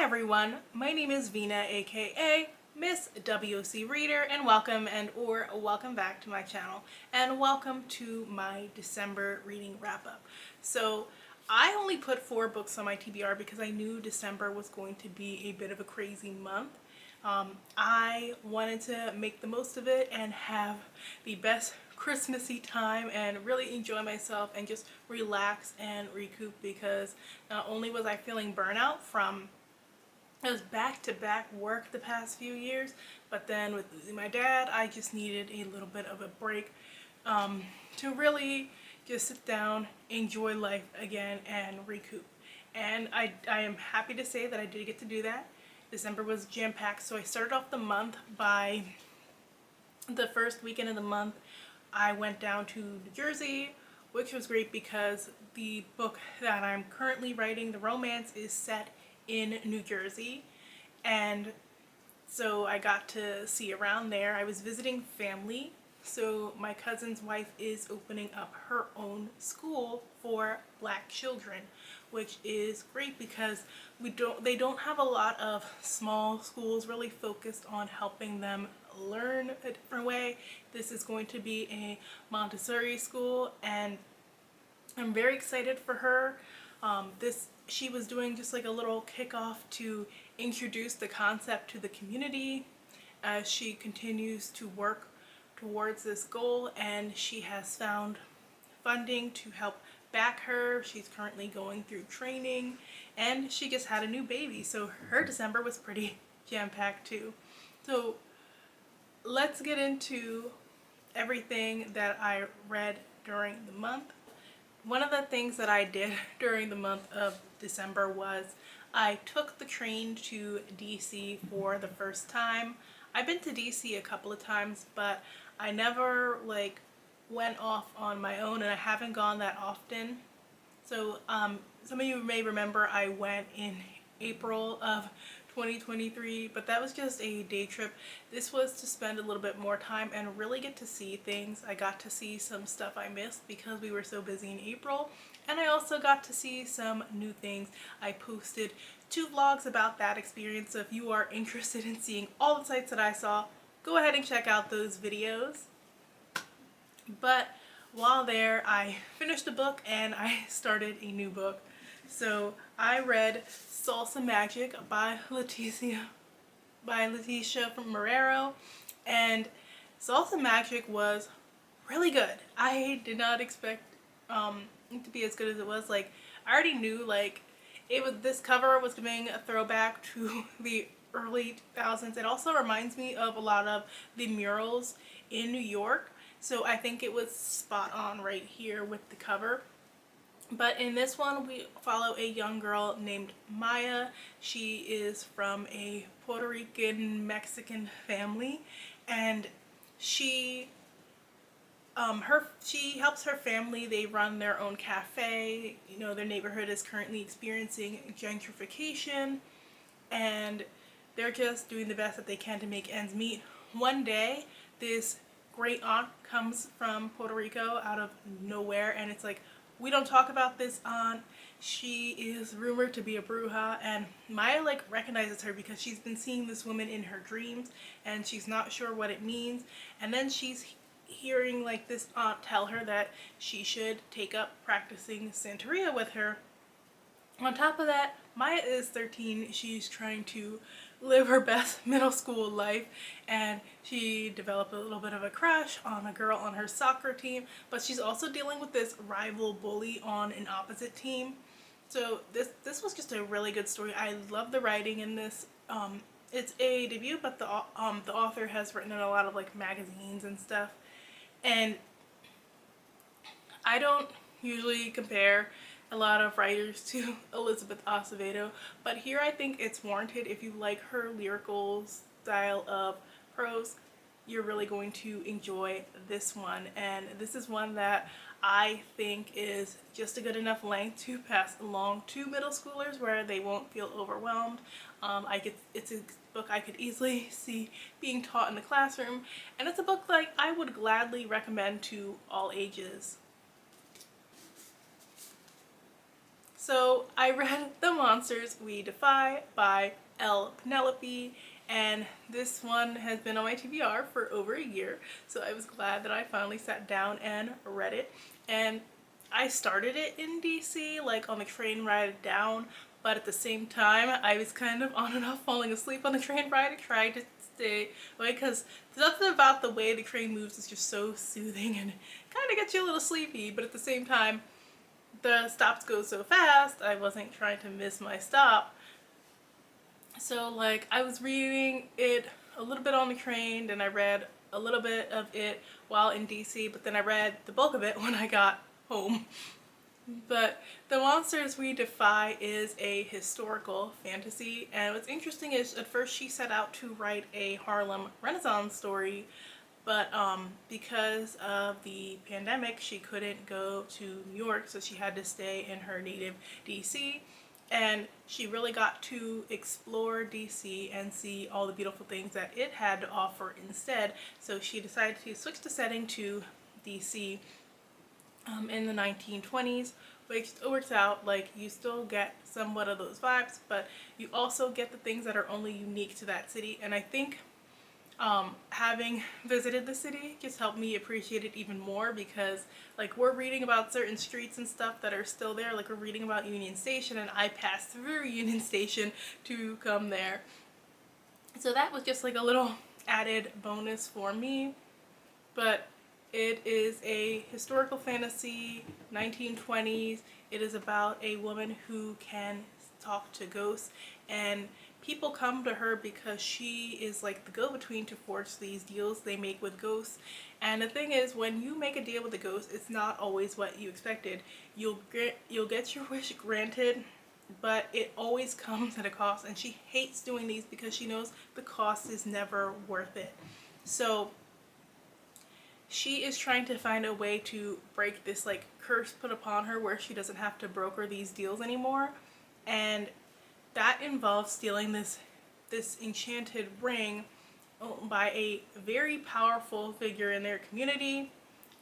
everyone, my name is Vina, aka Miss WOC Reader, and welcome back to my channel, and welcome to my December reading wrap-up. So I only put 4 books on my TBR because I knew December was going to be a bit of a crazy month. I wanted to make the most of it and have the best Christmassy time and really enjoy myself and just relax and recoup, because not only was I feeling burnout from back-to-back work the past few years, but then with losing my dad, I just needed a little bit of a break to really just sit down, enjoy life again, and recoup. And I am happy to say that I did get to do that. December was jam-packed, so I started off the month by the first weekend of the month. I went down to New Jersey, which was great because the book that I'm currently writing, the romance, is set in New Jersey, and so I got to see around there. I was visiting family, so my cousin's wife is opening up her own school for Black children, which is great because they don't have a lot of small schools really focused on helping them learn a different way. This is going to be a Montessori school, and I'm very excited for her. She was doing just like a little kickoff to introduce the concept to the community as she continues to work towards this goal, and she has found funding to help back her. She's currently going through training, and she just had a new baby, so her December was pretty jam-packed too. So let's get into everything that I read during the month. One of the things that I did during the month of December was I took the train to DC for the first time. I've been to DC a couple of times, but I never went off on my own, and I haven't gone that often. So some of you may remember I went in April of 2023, but that was just a day trip. This was to spend a little bit more time and really get to see things. I got to see some stuff I missed because we were so busy in April, and I also got to see some new things. I posted 2 vlogs about that experience, so if you are interested in seeing all the sites that I saw, go ahead and check out those videos. But while there, I finished a book and I started a new book. So I read Salsa Magic by Leticia from Marrero, and Salsa Magic was really good. I did not expect it to be as good as it was. I already knew this cover was giving a throwback to the early 2000s. It also reminds me of a lot of the murals in New York, so I think it was spot on right here with the cover. But in this one, we follow a young girl named Maya. She is from a Puerto Rican Mexican family, and she helps her family. They run their own cafe. You know, their neighborhood is currently experiencing gentrification, and they're just doing the best that they can to make ends meet. One day, this great aunt comes from Puerto Rico out of nowhere, and it's like, we don't talk about this aunt. She is rumored to be a bruja, and Maya recognizes her because she's been seeing this woman in her dreams, and she's not sure what it means. And then she's hearing this aunt tell her that she should take up practicing Santeria with her. On top of that, Maya is 13. She's trying to live her best middle school life, and she developed a little bit of a crush on a girl on her soccer team, but she's also dealing with this rival bully on an opposite team. So this was just a really good story. I love the writing in this. It's a debut, but the author has written in a lot of magazines and stuff, and I don't usually compare a lot of writers to Elizabeth Acevedo, but here I think it's warranted. If you like her lyrical style of prose, you're really going to enjoy this one. And this is one that I think is just a good enough length to pass along to middle schoolers where they won't feel overwhelmed. It's a book I could easily see being taught in the classroom, and it's a book I would gladly recommend to all ages. So I read The Monsters We Defy by L. Penelope, and this one has been on my TBR for over a year, so I was glad that I finally sat down and read it. And I started it in DC, like on the train ride down, but at the same time I was kind of on and off falling asleep on the train ride. I tried to stay awake because something about the way the train moves is just so soothing and kind of gets you a little sleepy, but at the same time the stops go so fast I wasn't trying to miss my stop. So like I was reading it a little bit on the train, and I read a little bit of it while in DC, but then I read the bulk of it when I got home. But The Monsters We Defy is a historical fantasy, and what's interesting is at first she set out to write a Harlem Renaissance story, but because of the pandemic she couldn't go to New York, so she had to stay in her native DC, and she really got to explore DC and see all the beautiful things that it had to offer instead. So she decided to switch the setting to DC in the 1920s, which still works out. Like, you still get somewhat of those vibes, but you also get the things that are only unique to that city. And I think having visited the city just helped me appreciate it even more, because like we're reading about certain streets and stuff that are still there. Like we're reading about Union Station, and I passed through Union Station to come there. So that was just like a little added bonus for me. But it is a historical fantasy, 1920s. It is about a woman who can talk to ghosts, and people come to her because she is like the go-between to forge these deals they make with ghosts. And the thing is, when you make a deal with a ghost, it's not always what you expected. You'll get your wish granted, but it always comes at a cost, and she hates doing these because she knows the cost is never worth it. So she is trying to find a way to break this like curse put upon her where she doesn't have to broker these deals anymore, and that involves stealing this enchanted ring owned by a very powerful figure in their community.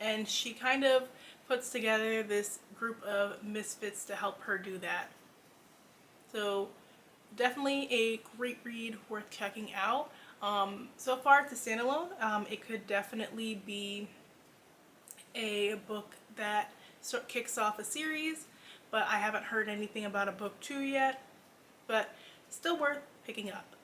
And she kind of puts together this group of misfits to help her do that. So definitely a great read, worth checking out. So far it's a standalone. It could definitely be a book that kicks off a series, but I haven't heard anything about a book 2 yet, but still worth picking up.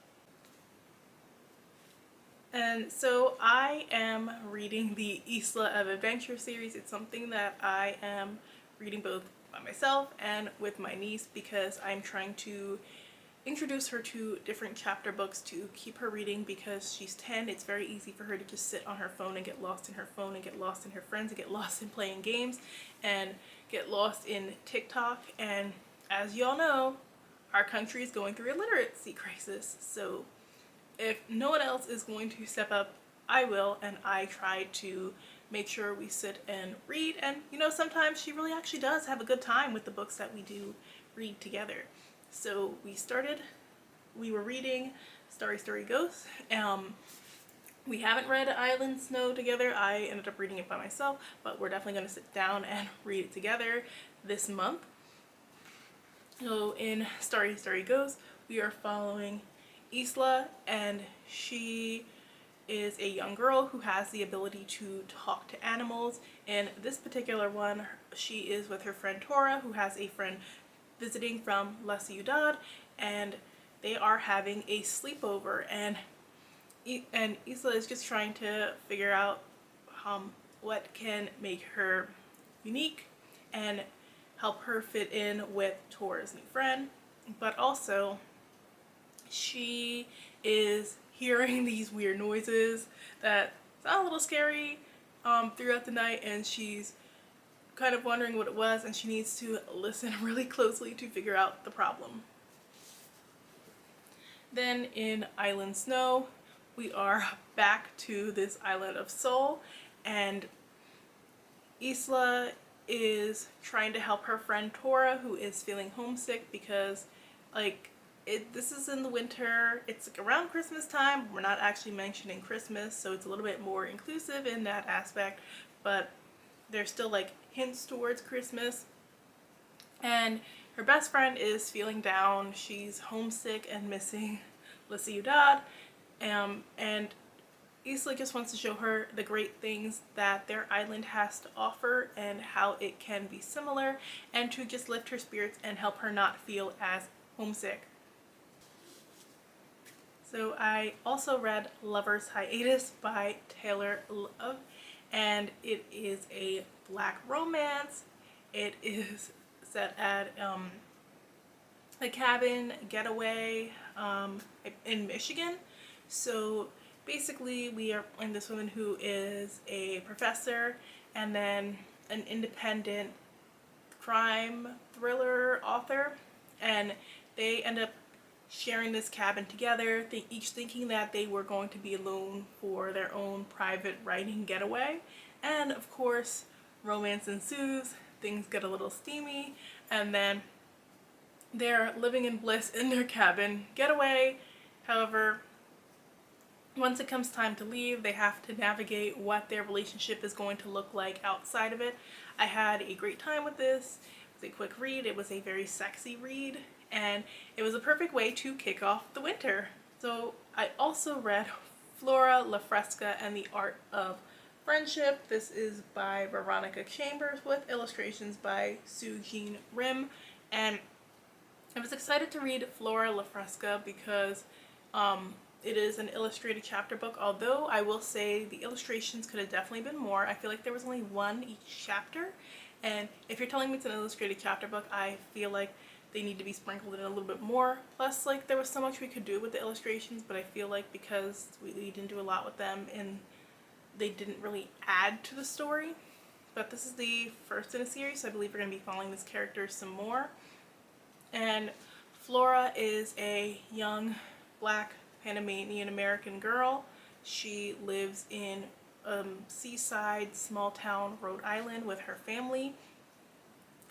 And so I am reading the Isla of Adventure series. It's something that I am reading both by myself and with my niece, because I'm trying to introduce her to different chapter books to keep her reading. Because she's 10, it's very easy for her to just sit on her phone and get lost in her phone and get lost in her friends and get lost in playing games and get lost in TikTok. And as y'all know, our country is going through a literacy crisis. So if no one else is going to step up, I will, and I try to make sure we sit and read. And you know, sometimes she really actually does have a good time with the books that we do read together. So we were reading Starry Story Ghosts. We haven't read Island Snow together. I ended up reading it by myself, but we're definitely going to sit down and read it together this month. So in Starry Story Ghosts, we are following Isla, and she is a young girl who has the ability to talk to animals. In this particular one, she is with her friend Tora, who has a friend visiting from La Ciudad, and they are having a sleepover, and Isla is just trying to figure out what can make her unique and help her fit in with Tora's new friend. But also, she is hearing these weird noises that sound a little scary throughout the night, and she's kind of wondering what it was, and she needs to listen really closely to figure out the problem. Then in Island Snow, we are back to this island of Seoul, and Isla is trying to help her friend Tora, who is feeling homesick because this is in the winter. It's like around Christmas time. We're not actually mentioning Christmas, so it's a little bit more inclusive in that aspect, but there's still like hints towards Christmas. And her best friend is feeling down. She's homesick and missing La Ciudad, and Isla just wants to show her the great things that their island has to offer and how it can be similar, and to just lift her spirits and help her not feel as homesick. So I also read Lover's Hiatus by Taylor Love, and it is a black romance. It is set at a cabin getaway in Michigan. So basically we are in this woman who is a professor and then an independent crime thriller author, and they end up sharing this cabin together, they each thinking that they were going to be alone for their own private writing getaway. And of course, romance ensues, things get a little steamy, and then they're living in bliss in their cabin getaway. However, once it comes time to leave, they have to navigate what their relationship is going to look like outside of it. I had a great time with this. It was a quick read. It was a very sexy read, and it was a perfect way to kick off the winter. So I also read Flora La Fresca and the Art of Friendship. This is by Veronica Chambers with illustrations by Sue Jean Rim, and I was excited to read Flora La Fresca because it is an illustrated chapter book, although I will say the illustrations could have definitely been more. I feel like there was only one each chapter, and if you're telling me it's an illustrated chapter book, I feel like they need to be sprinkled in a little bit more. Plus, like, there was so much we could do with the illustrations, but I feel like because we didn't do a lot with them and they didn't really add to the story. But this is the first in a series, so I believe we're going to be following this character some more. And Flora is a young black Panamanian American girl. She lives in seaside small town Rhode Island with her family,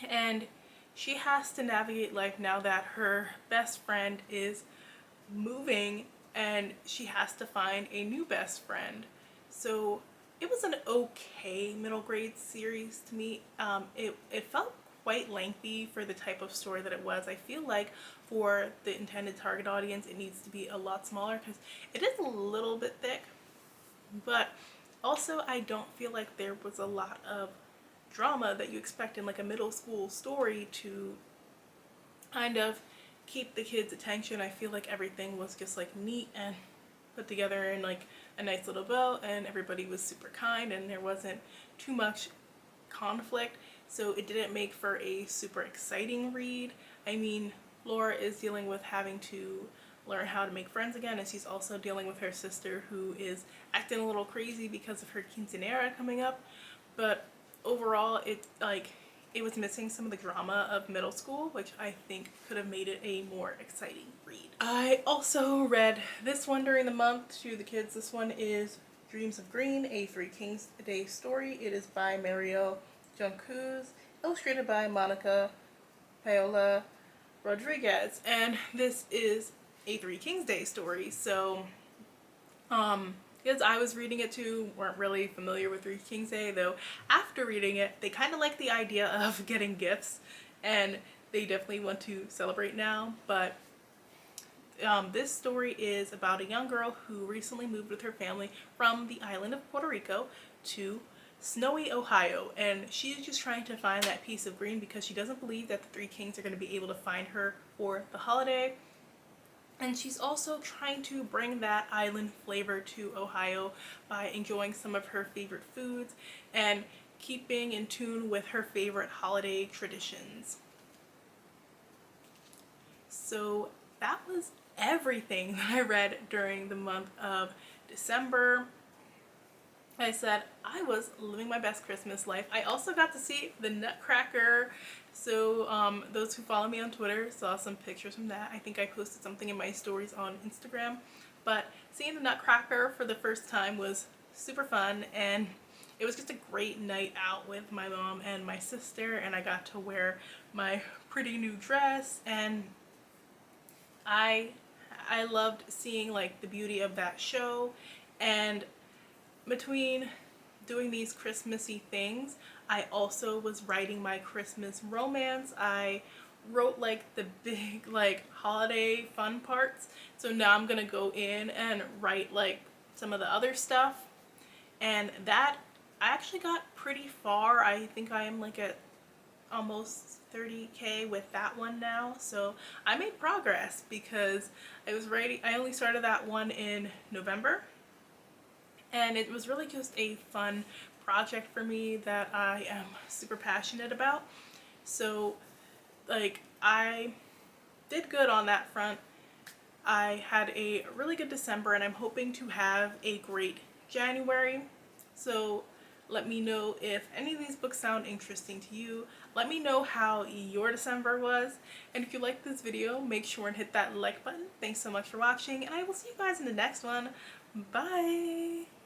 and she has to navigate life now that her best friend is moving and she has to find a new best friend. So it was an okay middle grade series to me. It felt quite lengthy for the type of story that it was. I feel like for the intended target audience it needs to be a lot smaller because it is a little bit thick, but also I don't feel like there was a lot of drama that you expect in like a middle school story to kind of keep the kids' attention. I feel like everything was just like neat and put together in like a nice little bow, and everybody was super kind and there wasn't too much conflict, so it didn't make for a super exciting read. I mean, Laura is dealing with having to learn how to make friends again, and she's also dealing with her sister who is acting a little crazy because of her quinceanera coming up. But overall, it was missing some of the drama of middle school, which I think could have made it a more exciting read. I also read this one during the month to the kids. This one is Dreams of Green, a Three Kings Day story. It is by Mariel Junquez, illustrated by Monica Paola Rodriguez, and this is a Three Kings Day story. So kids I was reading it to weren't really familiar with Three Kings Day, though after reading it they kind of like the idea of getting gifts and they definitely want to celebrate now. But this story is about a young girl who recently moved with her family from the island of Puerto Rico to snowy Ohio, and she's just trying to find that piece of green because she doesn't believe that the Three Kings are going to be able to find her for the holiday. And she's also trying to bring that island flavor to Ohio by enjoying some of her favorite foods and keeping in tune with her favorite holiday traditions. So that was everything that I read during the month of December. I said I was living my best Christmas life. I also got to see the Nutcracker. So those who follow me on Twitter saw some pictures from that. I think I posted something in my stories on Instagram. But seeing the Nutcracker for the first time was super fun, and it was just a great night out with my mom and my sister, and I got to wear my pretty new dress, and I loved seeing like the beauty of that show. And between doing these Christmassy things, I also was writing my Christmas romance. I wrote like the big like holiday fun parts. So now I'm gonna go in and write like some of the other stuff, and that I actually got pretty far. I think I am like at almost 30K with that one now. So I made progress because I only started that one in November, and it was really just a fun project for me that I am super passionate about. So like I did good on that front. I had a really good December, and I'm hoping to have a great January. So let me know if any of these books sound interesting to you. Let me know how your December was. And if you liked this video, make sure and hit that like button. Thanks so much for watching, and I will see you guys in the next one. Bye!